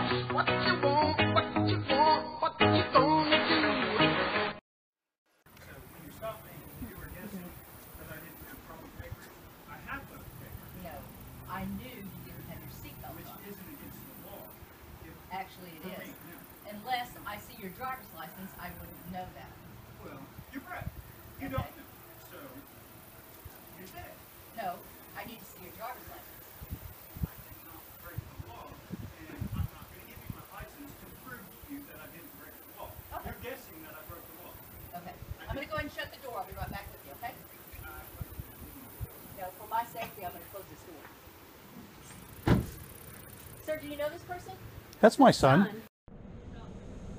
What you want, what you want, what you gonna do? So when you stopped me, you were guessing that I didn't have proper papers. I have those papers. No, I knew you didn't have your seatbelt Which on. isn't against the law. Actually, it For is. me, yeah. Unless I see your driver's license, I wouldn't know that. Well, you're right. You Okay. don't know. So, you're dead. No, I need to see your driver's license. I did not break the law, and I'm not going to give you my license to prove to you that I didn't break the law. Okay. You're guessing that I broke the law. Okay. I'm going to go ahead and shut the door. I'll be right back with you, okay? No, for my safety, I'm going to close this door. Sir, do you know this person? That's my son.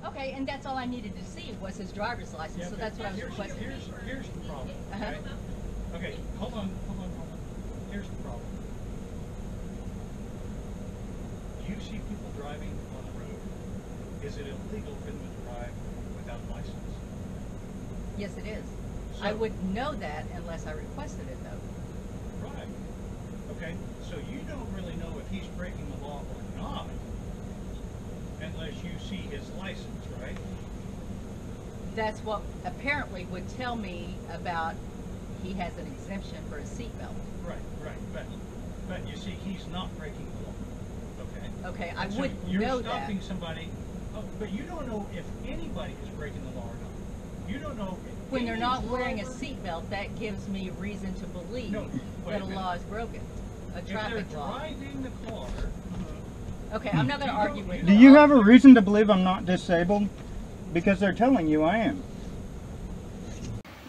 Okay, and that's all I needed to see was his driver's license, so that's what I was requesting. Here's the problem. Uh-huh. Okay, hold on. Here's the problem. You see people driving on the road. Is it illegal for them to drive without a license? Yes, it is. So- I wouldn't know that unless I requested it, though. Right. Okay, so you don't really know if he's breaking the law or not unless you see his license, right? That's what apparently would tell me about he has an exemption for a seatbelt. Right. But you see, he's not breaking the law. Okay. Okay, I So wouldn't you're know that. stopping somebody, but you don't know if anybody is breaking the law or not. You don't know if When they're any not wearing a driver- seatbelt, that gives me reason to believe No, wait that a a minute. law is broken, a If they're traffic law. driving the car, Okay, I'm not going to argue with Do you have a reason to believe I'm not disabled? Because they're telling you I am.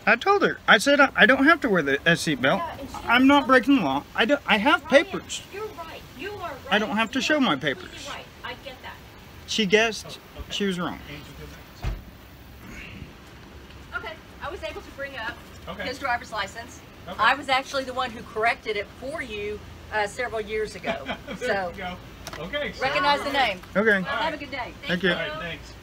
I told her. I said I don't have to wear a seatbelt. Yeah, and she I'm not was- breaking the law. I have Ryan, papers. You're right. You are right. I don't have to You show are my completely papers. Right. I get that. She guessed. okay. She was wrong. Angel, good night. Okay, I was able to bring up Okay. his driver's license. Okay. I was actually the one who corrected it for you several years ago. There So you go. Okay. so- recognize the name. Okay. Have a good day. Thank you. All right, thanks.